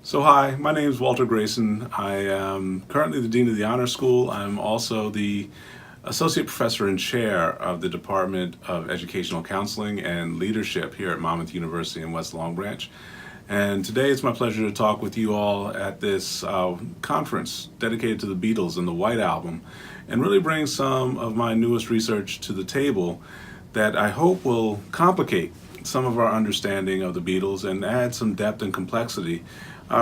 So hi, my name is Walter Grayson. I am currently the Dean of the Honor School. I'm also the Associate Professor and Chair of the Department of Educational Counseling and Leadership here at Monmouth University in West Long Branch. And today it's my pleasure to talk with you all at this conference dedicated to the Beatles and the White Album, and really bring some of my newest research to the table that I hope will complicate some of our understanding of the Beatles and add some depth and complexity,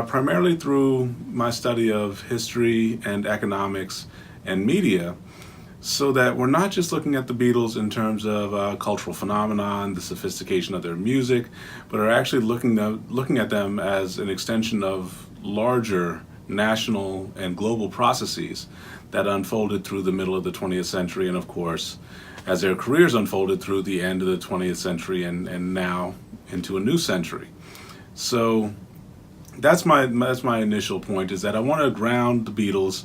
primarily through my study of history and economics and media, so that we're not just looking at the Beatles in terms of cultural phenomenon, the sophistication of their music, but are actually looking at them as an extension of larger national and global processes that unfolded through the middle of the 20th century, and of course, as their careers unfolded through the end of the 20th century and now into a new century. So that's my initial point, is that I want to ground the Beatles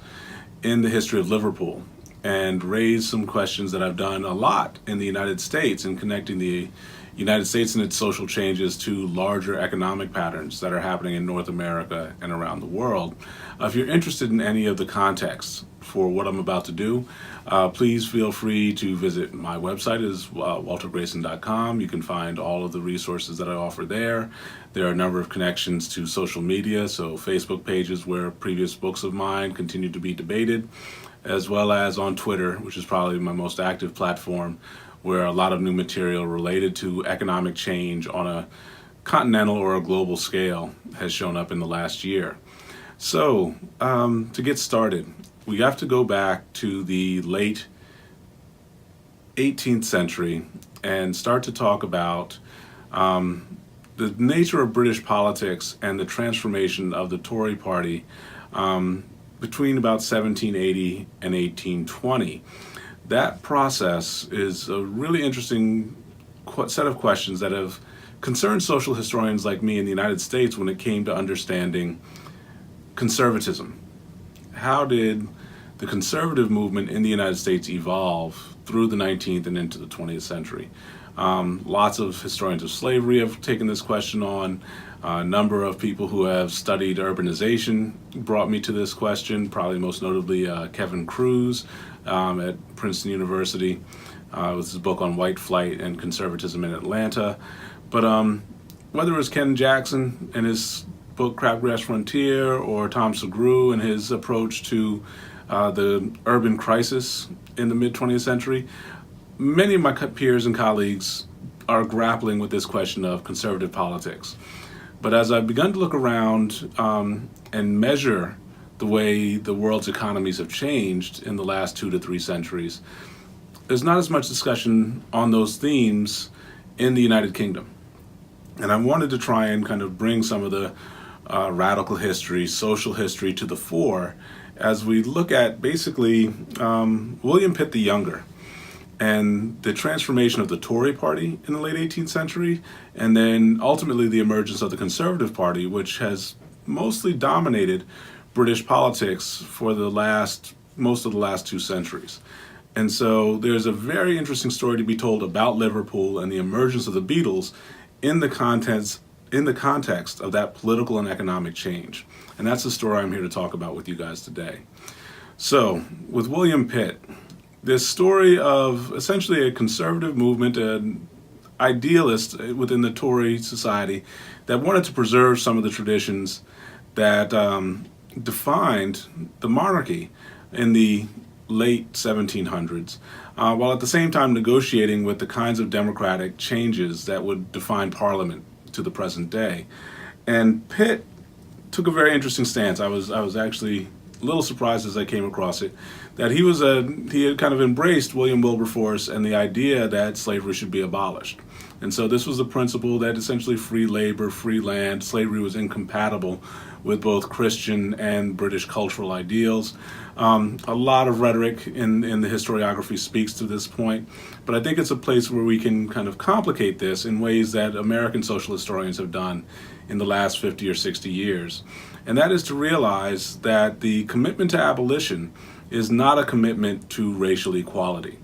in the history of Liverpool and raise some questions that I've done a lot in the United States in connecting the United States and its social changes to larger economic patterns that are happening in North America and around the world. If you're interested in any of the context for what I'm about to do, please feel free to visit my website, is waltergrayson.com. You can find all of the resources that I offer there. There are a number of connections to social media, so Facebook pages where previous books of mine continue to be debated, as well as on Twitter, which is probably my most active platform, where a lot of new material related to economic change on a continental or a global scale has shown up in the last year. So, to get started, we have to go back to the late 18th century and start to talk about the nature of British politics and the transformation of the Tory party between about 1780 and 1820. That process is a really interesting set of questions that have concerned social historians like me in the United States when it came to understanding conservatism. How did the conservative movement in the United States evolve through the 19th and into the 20th century? Lots of historians of slavery have taken this question on. A number of people who have studied urbanization brought me to this question, probably most notably Kevin Cruz at Princeton University with his book on white flight and conservatism in Atlanta. But whether it was Ken Jackson and his book Crabgrass Frontier, or Tom Segru and his approach to the urban crisis in the mid-20th century, many of my peers and colleagues are grappling with this question of conservative politics. But as I've begun to look around and measure the way the world's economies have changed in the last 2 to 3 centuries, there's not as much discussion on those themes in the United Kingdom. And I wanted to try and kind of bring some of the radical history, social history to the fore as we look at basically William Pitt the Younger and the transformation of the Tory party in the late 18th century, and then ultimately the emergence of the Conservative Party, which has mostly dominated British politics for most of the last 2 centuries. And so there's a very interesting story to be told about Liverpool and the emergence of the Beatles in the context of that political and economic change. And that's the story I'm here to talk about with you guys today. So, with William Pitt, this story of essentially a conservative movement, an idealist within the Tory society that wanted to preserve some of the traditions that defined the monarchy in the late 1700s, while at the same time negotiating with the kinds of democratic changes that would define Parliament to the present day. And Pitt took a very interesting stance. I was actually a little surprised as I came across it, that he had kind of embraced William Wilberforce and the idea that slavery should be abolished. And so this was the principle that essentially free labor, free land, slavery was incompatible with both Christian and British cultural ideals. A lot of rhetoric in the historiography speaks to this point, but I think it's a place where we can kind of complicate this in ways that American social historians have done in the last 50 or 60 years. And that is to realize that the commitment to abolition is not a commitment to racial equality.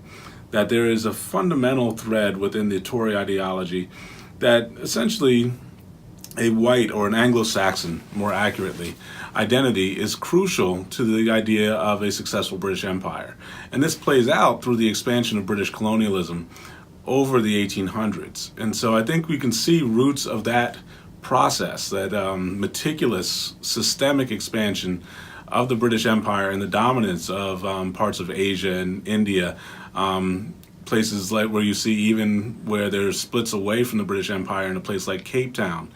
That there is a fundamental thread within the Tory ideology that essentially a white or an Anglo-Saxon, more accurately, identity is crucial to the idea of a successful British Empire. And this plays out through the expansion of British colonialism over the 1800s. And so I think we can see roots of that process, that meticulous, systemic expansion of the British Empire and the dominance of parts of Asia and India, places like where you see even where there's splits away from the British Empire in a place like Cape Town.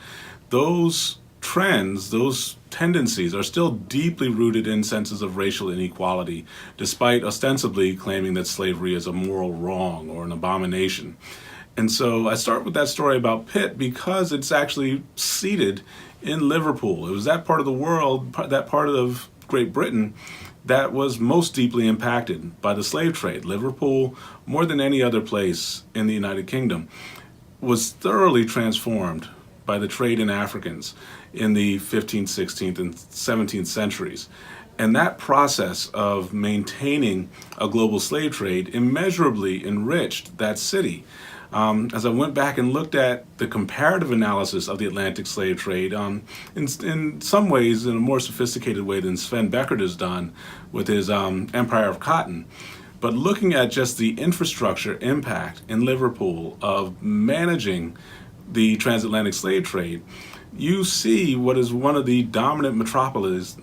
Those trends, those tendencies are still deeply rooted in senses of racial inequality, despite ostensibly claiming that slavery is a moral wrong or an abomination. And so I start with that story about Pitt because it's actually seated in Liverpool. It was that part of the world, that part of Great Britain, that was most deeply impacted by the slave trade. Liverpool, more than any other place in the United Kingdom, was thoroughly transformed by the trade in Africans in the 15th, 16th, and 17th centuries. And that process of maintaining a global slave trade immeasurably enriched that city. As I went back and looked at the comparative analysis of the Atlantic slave trade, in some ways in a more sophisticated way than Sven Beckert has done with his Empire of Cotton, but looking at just the infrastructure impact in Liverpool of managing the transatlantic slave trade, you see what is one of the dominant metropolises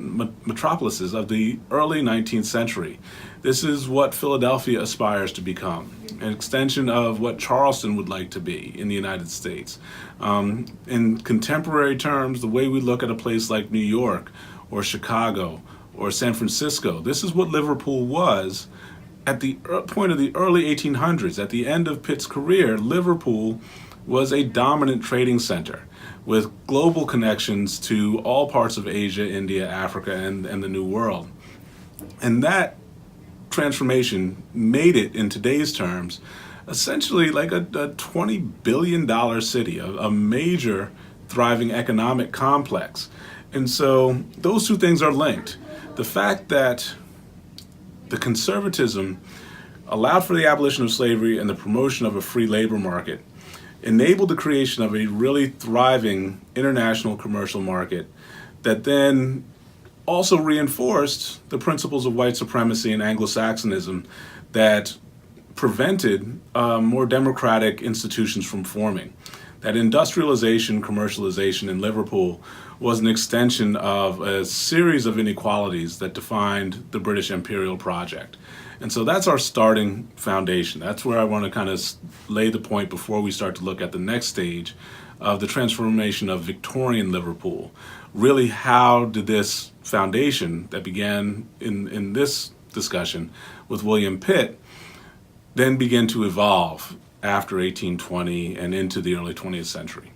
of the early 19th century. This is what Philadelphia aspires to become, an extension of what Charleston would like to be in the United States. In contemporary terms, the way we look at a place like New York or Chicago or San Francisco, this is what Liverpool was at the point of the early 1800s. At the end of Pitt's career, Liverpool was a dominant trading center with global connections to all parts of Asia, India, Africa, and the New World. And that transformation made it, in today's terms, essentially like a $20 billion city, a major thriving economic complex. And so those two things are linked. The fact that the conservatism allowed for the abolition of slavery and the promotion of a free labor market enabled the creation of a really thriving international commercial market that then also reinforced the principles of white supremacy and Anglo-Saxonism that prevented more democratic institutions from forming. That industrialization, commercialization in Liverpool was an extension of a series of inequalities that defined the British imperial project. And so that's our starting foundation. That's where I want to kind of lay the point before we start to look at the next stage of the transformation of Victorian Liverpool. Really, how did this foundation that began in this discussion with William Pitt then begin to evolve after 1820 and into the early 20th century?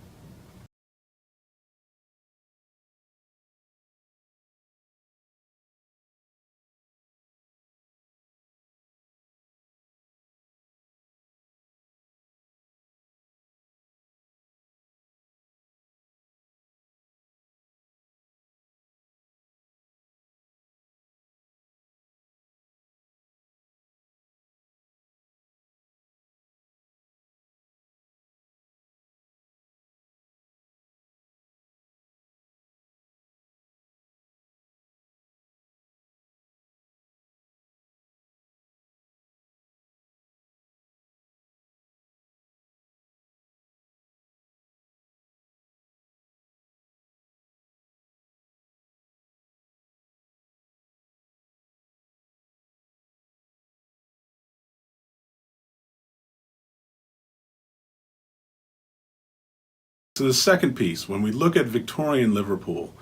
So the second piece, when we look at Victorian Liverpool,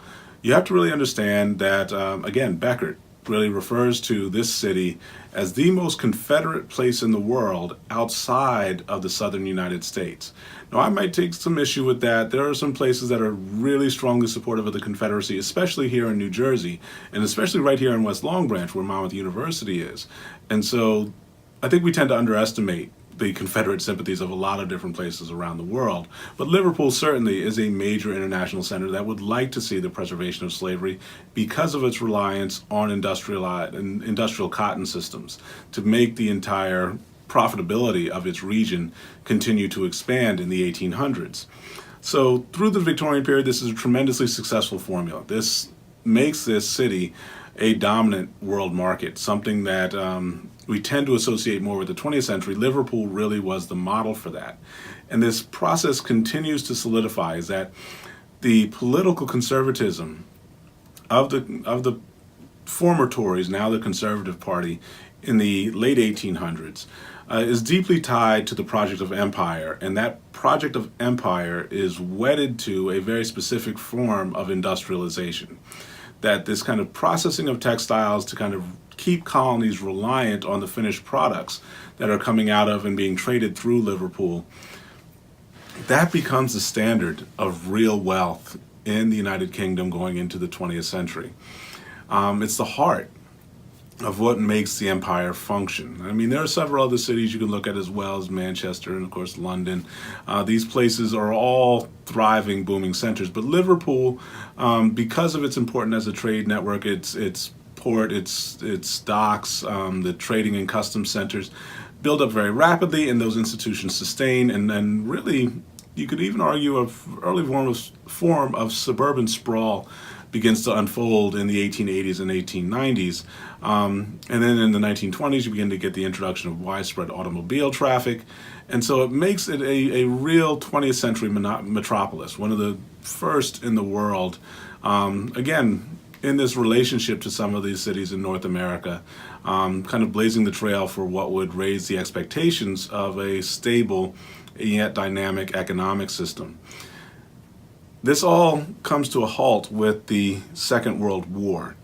you have to really understand that, again, Beckert really refers to this city as the most Confederate place in the world outside of the southern United States. Now, I might take some issue with that. There are some places that are really strongly supportive of the Confederacy, especially here in New Jersey, and especially right here in West Long Branch, where Monmouth University is. And so I think we tend to underestimate the Confederate sympathies of a lot of different places around the world. But Liverpool certainly is a major international center that would like to see the preservation of slavery because of its reliance on industrial cotton systems to make the entire profitability of its region continue to expand in the 1800s. So through the Victorian period, this is a tremendously successful formula. This makes this city a dominant world market, something that we tend to associate more with the 20th century. Liverpool really was the model for that. And this process continues to solidify, is that the political conservatism of the former Tories, now the Conservative Party, in the late 1800s, is deeply tied to the project of empire, and that project of empire is wedded to a very specific form of industrialization. That this kind of processing of textiles to kind of keep colonies reliant on the finished products that are coming out of and being traded through Liverpool, that becomes the standard of real wealth in the United Kingdom going into the 20th century. It's the heart of what makes the empire function. I mean, there are several other cities you can look at as well, as Manchester and of course London. These places are all thriving, booming centers. But Liverpool, because of its importance as a trade network, its port, its docks, the trading and customs centers, build up very rapidly, and those institutions sustain. And then really, you could even argue an early form of suburban sprawl begins to unfold in the 1880s and 1890s. And then in the 1920s, you begin to get the introduction of widespread automobile traffic. And so it makes it a real 20th century metropolis, one of the first in the world. Again, in this relationship to some of these cities in North America, kind of blazing the trail for what would raise the expectations of a stable yet dynamic economic system. This all comes to a halt with the Second World War.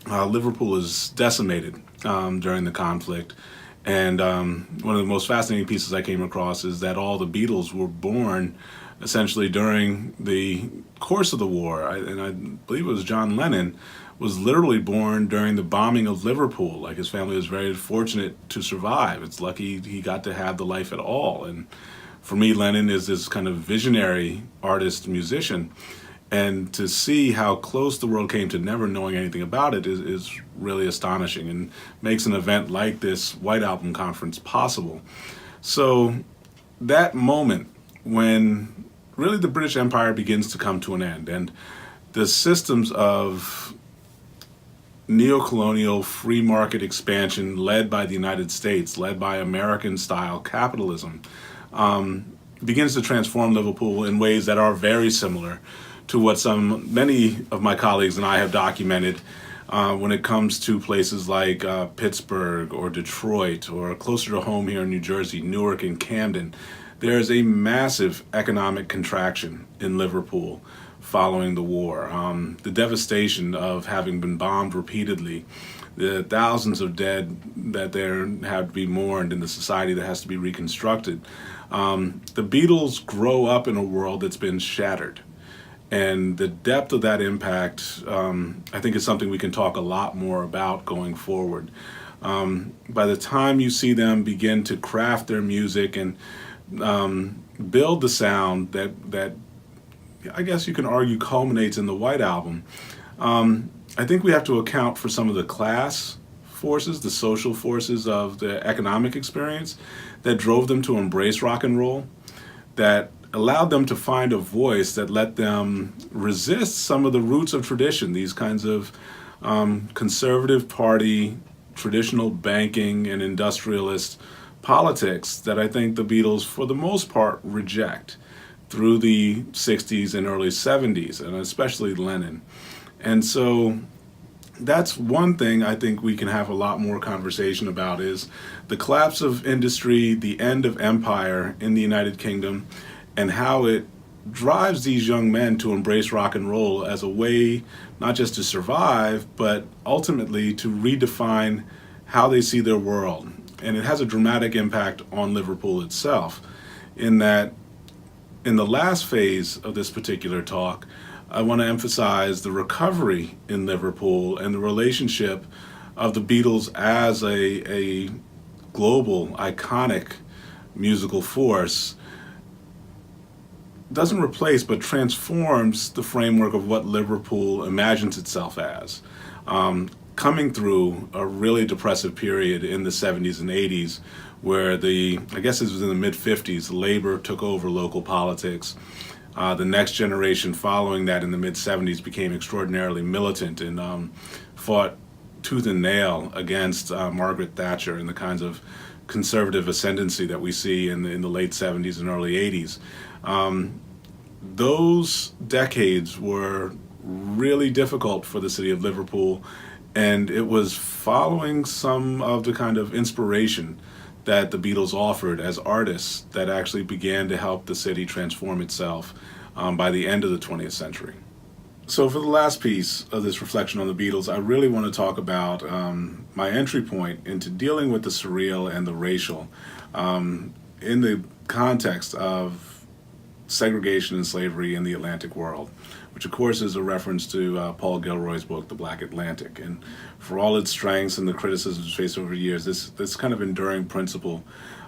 Liverpool is decimated during the conflict, and one of the most fascinating pieces I came across is that all the Beatles were born essentially during the course of the war, and I believe it was John Lennon was literally born during the bombing of Liverpool. Like, his family was very fortunate to survive. It's lucky he got to have the life at all. And for me, Lennon is this kind of visionary artist, musician, and to see how close the world came to never knowing anything about it is really astonishing, and makes an event like this White Album conference possible. So that moment when really the British Empire begins to come to an end, and the systems of neo-colonial free market expansion led by the United States, led by American-style capitalism, begins to transform Liverpool in ways that are very similar to what many of my colleagues and I have documented when it comes to places like Pittsburgh or Detroit, or closer to home here in New Jersey, Newark and Camden. There is a massive economic contraction in Liverpool following the war. The devastation of having been bombed repeatedly, the thousands of dead that there have to be mourned, in the society that has to be reconstructed. The Beatles grow up in a world that's been shattered. And the depth of that impact, I think, is something we can talk a lot more about going forward. By the time you see them begin to craft their music and build the sound that I guess you can argue culminates in the White Album, I think we have to account for some of the class forces, the social forces of the economic experience that drove them to embrace rock and roll, that allowed them to find a voice that let them resist some of the roots of tradition, these kinds of conservative party, traditional banking and industrialist politics that I think the Beatles, for the most part, reject through the 60s and early 70s, and especially Lennon. And so that's one thing I think we can have a lot more conversation about, is the collapse of industry, the end of empire in the United Kingdom, and how it drives these young men to embrace rock and roll as a way not just to survive, but ultimately to redefine how they see their world. And it has a dramatic impact on Liverpool itself, in that in the last phase of this particular talk, I want to emphasize the recovery in Liverpool and the relationship of the Beatles as a global, iconic musical force doesn't replace but transforms the framework of what Liverpool imagines itself as. Coming through a really depressive period in the 70s and 80s, where I guess it was in the mid-50s, Labour took over local politics. The next generation following that in the mid-70s became extraordinarily militant and fought tooth and nail against Margaret Thatcher and the kinds of conservative ascendancy that we see in the late 70s and early 80s. Those decades were really difficult for the city of Liverpool, and it was following some of the kind of inspiration that the Beatles offered as artists that actually began to help the city transform itself by the end of the 20th century. So for the last piece of this reflection on the Beatles, I really want to talk about my entry point into dealing with the surreal and the racial in the context of segregation and slavery in the Atlantic world, which of course is a reference to Paul Gilroy's book, The Black Atlantic. And for all its strengths and the criticisms faced over the years, this kind of enduring principle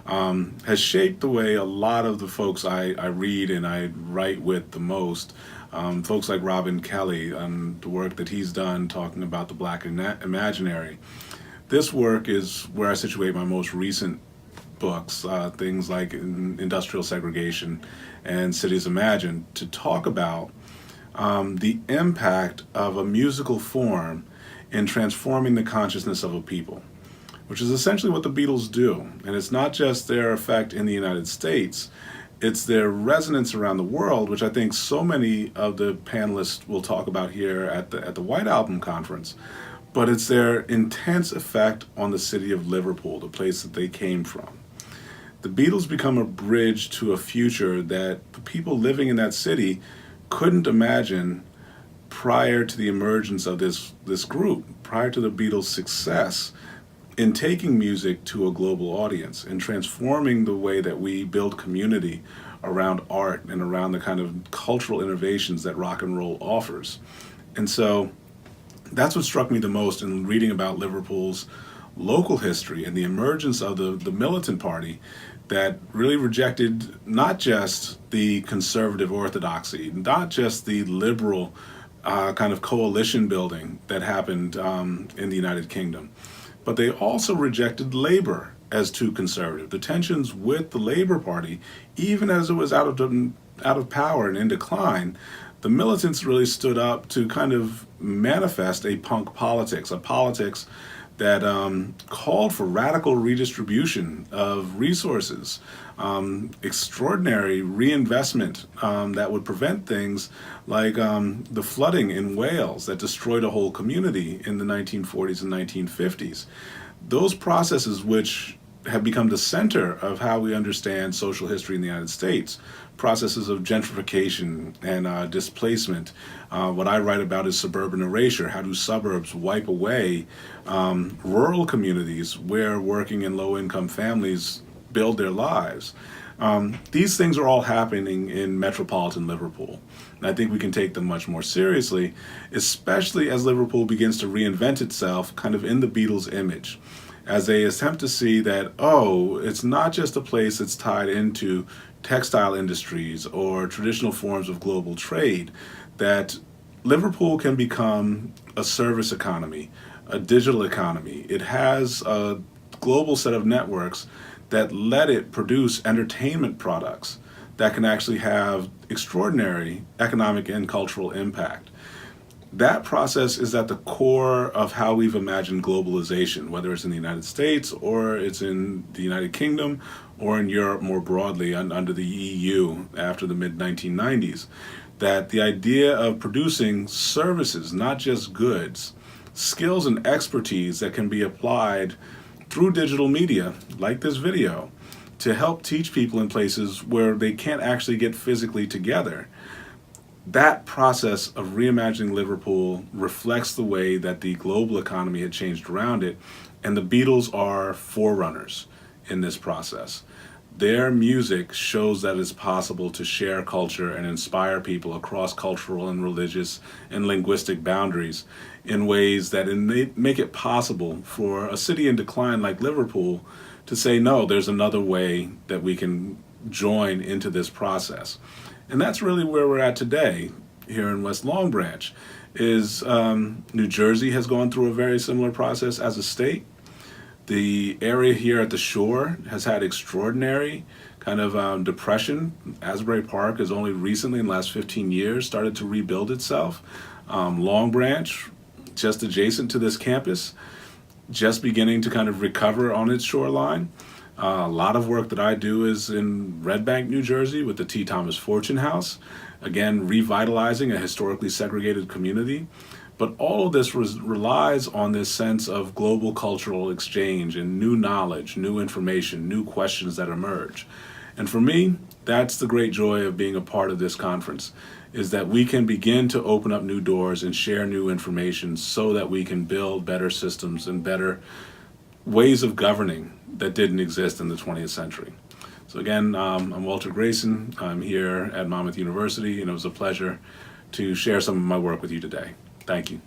has shaped the way a lot of the folks I read and I write with the most. Folks like Robin Kelly and the work that he's done talking about the Black imaginary. This work is where I situate my most recent books, things like Industrial Segregation and Cities Imagined, to talk about the impact of a musical form in transforming the consciousness of a people, which is essentially what the Beatles do. And it's not just their effect in the United States, it's their resonance around the world, which I think so many of the panelists will talk about here at the White Album Conference. But it's their intense effect on the city of Liverpool, the place that they came from. The Beatles become a bridge to a future that the people living in that city couldn't imagine prior to the emergence of this group, prior to the Beatles' success in taking music to a global audience and transforming the way that we build community around art and around the kind of cultural innovations that rock and roll offers. And so that's what struck me the most in reading about Liverpool's local history and the emergence of the militant party that really rejected not just the conservative orthodoxy, not just the liberal kind of coalition building that happened in the United Kingdom, but they also rejected labor as too conservative. The tensions with the Labor Party, even as it was out of power and in decline, the militants really stood up to kind of manifest a punk politics, a politics that called for radical redistribution of resources, extraordinary reinvestment that would prevent things like the flooding in Wales that destroyed a whole community in the 1940s and 1950s. Those processes, which have become the center of how we understand social history in the United States, processes of gentrification and displacement. What I write about is suburban erasure. How do suburbs wipe away rural communities where working and low-income families build their lives? These things are all happening in metropolitan Liverpool. And I think we can take them much more seriously, especially as Liverpool begins to reinvent itself kind of in the Beatles' image, as they attempt to see that, oh, it's not just a place that's tied into textile industries or traditional forms of global trade, that Liverpool can become a service economy, a digital economy. It has a global set of networks that let it produce entertainment products that can actually have extraordinary economic and cultural impact. That process is at the core of how we've imagined globalization, whether it's in the United States or it's in the United Kingdom or in Europe more broadly under the EU after the mid-1990s. That the idea of producing services, not just goods, skills and expertise that can be applied through digital media, like this video, to help teach people in places where they can't actually get physically together. That process of reimagining Liverpool reflects the way that the global economy had changed around it, and the Beatles are forerunners in this process. Their music shows that it's possible to share culture and inspire people across cultural and religious and linguistic boundaries in ways that make it possible for a city in decline like Liverpool to say, no, there's another way that we can join into this process. And that's really where we're at today here in West Long Branch, is New Jersey has gone through a very similar process as a state. The area here at the shore has had extraordinary kind of depression. Asbury Park has only recently, in the last 15 years, started to rebuild itself. Long Branch, just adjacent to this campus, just beginning to kind of recover on its shoreline. A lot of work that I do is in Red Bank, New Jersey, with the T. Thomas Fortune House, again, revitalizing a historically segregated community. But all of this relies on this sense of global cultural exchange and new knowledge, new information, new questions that emerge. And for me, that's the great joy of being a part of this conference, is that we can begin to open up new doors and share new information so that we can build better systems and better ways of governing that didn't exist in the 20th century. So again, I'm Walter Grayson. I'm here at Monmouth University, and it was a pleasure to share some of my work with you today. Thank you.